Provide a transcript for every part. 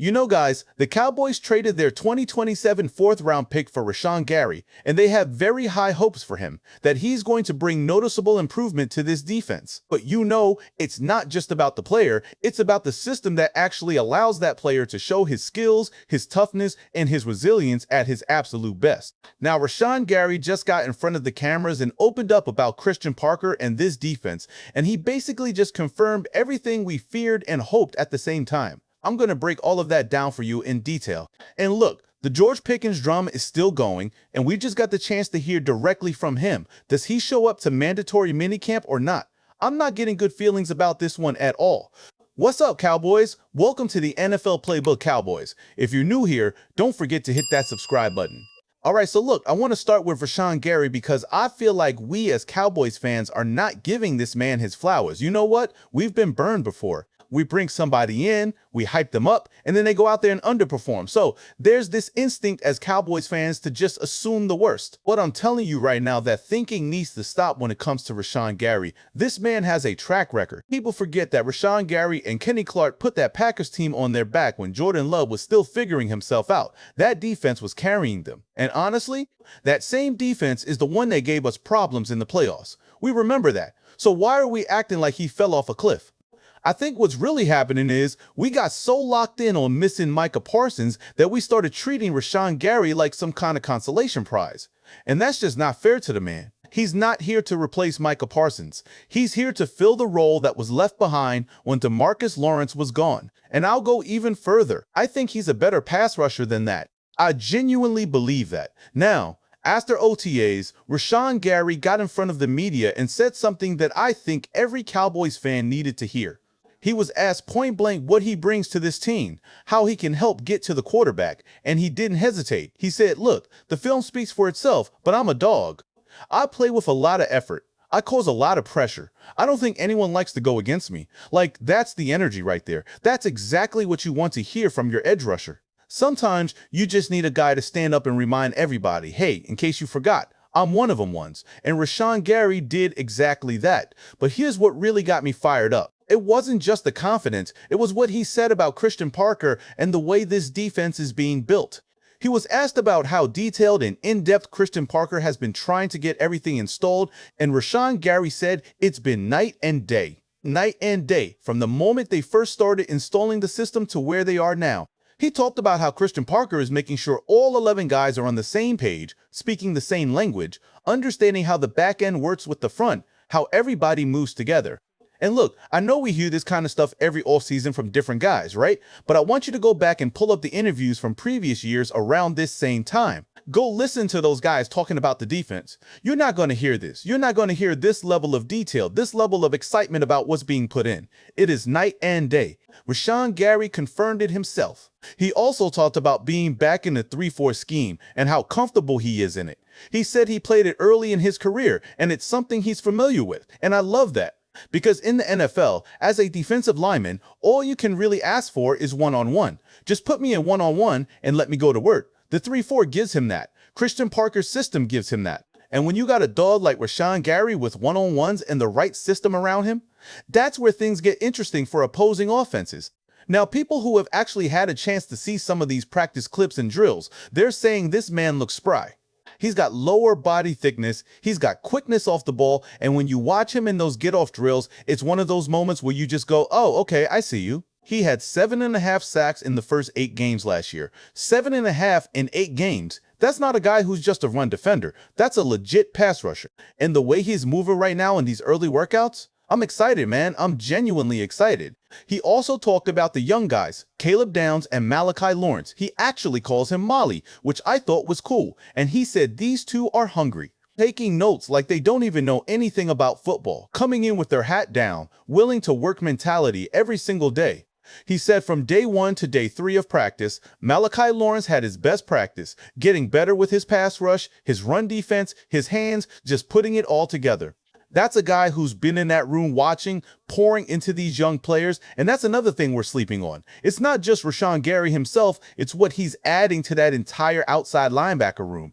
You know, guys, the Cowboys traded their 2027 fourth-round pick for Rashan Gary, and they have very high hopes for him, that he's going to bring noticeable improvement to this defense. But you know, it's not just about the player, it's about the system that actually allows that player to show his skills, his toughness, and his resilience at his absolute best. Now, Rashan Gary just got in front of the cameras and opened up about Christian Parker and this defense, and he basically just confirmed everything we feared and hoped at the same time. I'm going to break all of that down for you in detail. And look, the George Pickens drama is still going, and we just got the chance to hear directly from him. Does he show up to mandatory minicamp or not? I'm not getting good feelings about this one at all. What's up, Cowboys? Welcome to the NFL Playbook Cowboys. If you're new here, don't forget to hit that subscribe button. All right, so look, I want to start with Rashan Gary because I feel like we as Cowboys fans are not giving this man his flowers. You know what? We've been burned before. We bring somebody in, we hype them up, and then they go out there and underperform. So there's this instinct as Cowboys fans to just assume the worst. But I'm telling you right now that thinking needs to stop when it comes to Rashan Gary. This man has a track record. People forget that Rashan Gary and Kenny Clark put that Packers team on their back when Jordan Love was still figuring himself out. That defense was carrying them. And honestly, that same defense is the one that gave us problems in the playoffs. We remember that. So why are we acting like he fell off a cliff? I think what's really happening is we got so locked in on missing Micah Parsons that we started treating Rashan Gary like some kind of consolation prize. And that's just not fair to the man. He's not here to replace Micah Parsons. He's here to fill the role that was left behind when DeMarcus Lawrence was gone. And I'll go even further. I think he's a better pass rusher than that. I genuinely believe that. Now, after OTAs, Rashan Gary got in front of the media and said something that I think every Cowboys fan needed to hear. He was asked point blank what he brings to this team, how he can help get to the quarterback, and he didn't hesitate. He said, look, the film speaks for itself, but I'm a dog. I play with a lot of effort. I cause a lot of pressure. I don't think anyone likes to go against me. Like, that's the energy right there. That's exactly what you want to hear from your edge rusher. Sometimes you just need a guy to stand up and remind everybody, hey, in case you forgot, I'm one of them once. And Rashan Gary did exactly that. But here's what really got me fired up. It wasn't just the confidence, it was what he said about Christian Parker and the way this defense is being built. He was asked about how detailed and in-depth Christian Parker has been trying to get everything installed, and Rashan Gary said it's been night and day. Night and day, from the moment they first started installing the system to where they are now. He talked about how Christian Parker is making sure all 11 guys are on the same page, speaking the same language, understanding how the back end works with the front, how everybody moves together. And look, I know we hear this kind of stuff every offseason from different guys, right? But I want you to go back and pull up the interviews from previous years around this same time. Go listen to those guys talking about the defense. You're not going to hear this. You're not going to hear this level of detail, this level of excitement about what's being put in. It is night and day. Rashan Gary confirmed it himself. He also talked about being back in the 3-4 scheme and how comfortable he is in it. He said he played it early in his career and it's something he's familiar with. And I love that. Because in the NFL, as a defensive lineman, all you can really ask for is one-on-one. Just put me in one-on-one and let me go to work. The 3-4 gives him that. Christian Parker's system gives him that. And when you got a dog like Rashan Gary with one-on-ones and the right system around him, that's where things get interesting for opposing offenses. Now, people who have actually had a chance to see some of these practice clips and drills, they're saying this man looks spry. He's got lower body thickness, he's got quickness off the ball, and when you watch him in those get-off drills, it's one of those moments where you just go, oh, okay, I see you. He had 7.5 sacks in the first 8 games last year. 7.5 in 8 games. That's not a guy who's just a run defender. That's a legit pass rusher. And the way he's moving right now in these early workouts, I'm excited, man. I'm genuinely excited. He also talked about the young guys, Caleb Downs and Malachi Lawrence. He actually calls him Molly, which I thought was cool. And he said these two are hungry, taking notes like they don't even know anything about football, coming in with their hat down, willing to work mentality every single day. He said from day 1 to day 3 of practice, Malachi Lawrence had his best practice, getting better with his pass rush, his run defense, his hands, just putting it all together. That's a guy who's been in that room watching, pouring into these young players, and that's another thing we're sleeping on. It's not just Rashan Gary himself, it's what he's adding to that entire outside linebacker room.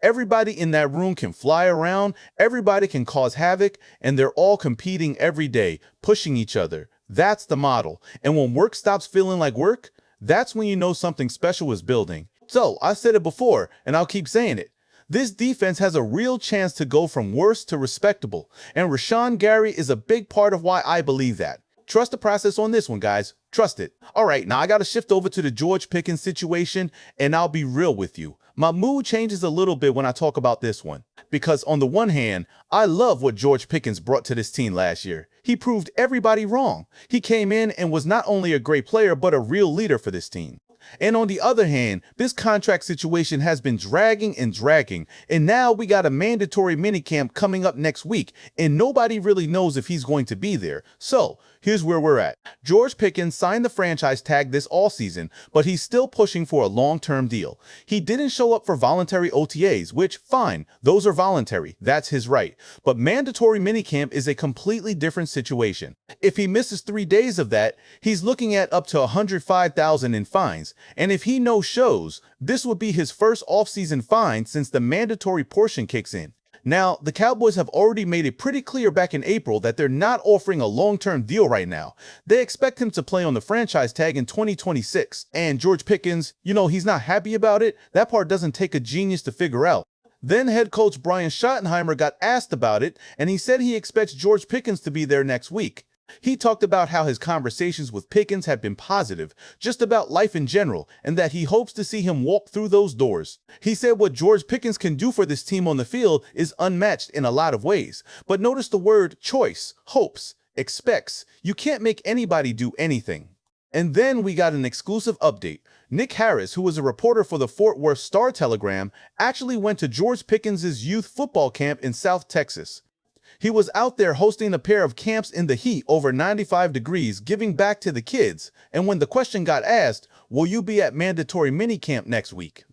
Everybody in that room can fly around, everybody can cause havoc, and they're all competing every day, pushing each other. That's the model. And when work stops feeling like work, that's when you know something special is building. So, I said it before, and I'll keep saying it. This defense has a real chance to go from worse to respectable, and Rashan Gary is a big part of why I believe that. Trust the process on this one, guys. Trust it. All right, now I got to shift over to the George Pickens situation, and I'll be real with you. My mood changes a little bit when I talk about this one, because on the one hand, I love what George Pickens brought to this team last year. He proved everybody wrong. He came in and was not only a great player, but a real leader for this team. And on the other hand, this contract situation has been dragging and dragging, and now we got a mandatory minicamp coming up next week, and nobody really knows if he's going to be there. So, here's where we're at. George Pickens signed the franchise tag this offseason, but he's still pushing for a long-term deal. He didn't show up for voluntary OTAs, which, fine, those are voluntary, that's his right. But mandatory minicamp is a completely different situation. If he misses 3 days of that, he's looking at up to $105,000 in fines. And if he no-shows, this would be his first off-season fine since the mandatory portion kicks in. Now, the Cowboys have already made it pretty clear back in April that they're not offering a long-term deal right now. They expect him to play on the franchise tag in 2026. And George Pickens, he's not happy about it. That part doesn't take a genius to figure out. Then head coach Brian Schottenheimer got asked about it, and he said he expects George Pickens to be there next week. He talked about how his conversations with Pickens have been positive, just about life in general, and that he hopes to see him walk through those doors. He said what George Pickens can do for this team on the field is unmatched in a lot of ways. But notice the word choice, hopes, expects. You can't make anybody do anything. And then we got an exclusive update. Nick Harris, who was a reporter for the Fort Worth Star-Telegram, actually went to George Pickens' youth football camp in South Texas. He was out there hosting a pair of camps in the heat over 95 degrees, giving back to the kids. And when the question got asked, will you be at mandatory minicamp next week?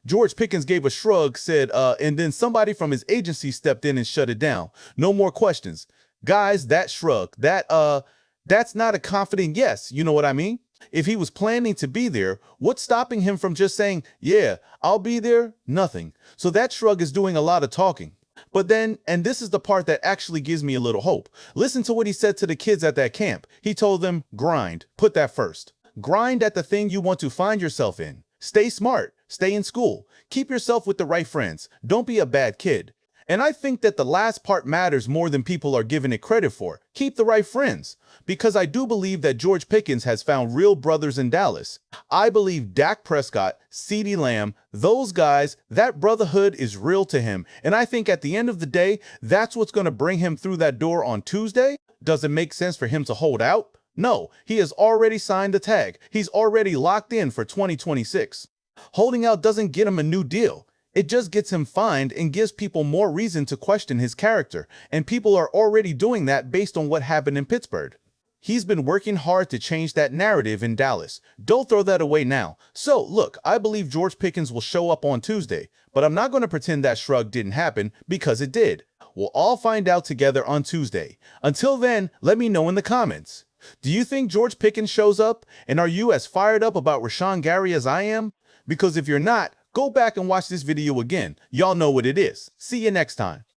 George Pickens gave a shrug, said, and then somebody from his agency stepped in and shut it down. No more questions. Guys, that shrug, that's not a confident yes, you know what I mean? If he was planning to be there, what's stopping him from just saying, yeah, I'll be there? Nothing. So that shrug is doing a lot of talking. But then, and this is the part that actually gives me a little hope, listen to what he said to the kids at that camp. He told them, grind, put that first. Grind at the thing you want to find yourself in. Stay smart, stay in school, keep yourself with the right friends, don't be a bad kid. And I think that the last part matters more than people are giving it credit for. Keep the right friends. Because I do believe that George Pickens has found real brothers in Dallas. I believe Dak Prescott, CeeDee Lamb, those guys, that brotherhood is real to him. And I think at the end of the day, that's what's going to bring him through that door on Tuesday. Does it make sense for him to hold out? No, he has already signed the tag. He's already locked in for 2026. Holding out doesn't get him a new deal. It just gets him fined and gives people more reason to question his character, and people are already doing that based on what happened in Pittsburgh. He's been working hard to change that narrative in Dallas. Don't throw that away now. So, look, I believe George Pickens will show up on Tuesday, but I'm not going to pretend that shrug didn't happen, because it did. We'll all find out together on Tuesday. Until then, let me know in the comments. Do you think George Pickens shows up? And are you as fired up about Rashan Gary as I am? Because if you're not, go back and watch this video again. Y'all know what it is. See you next time.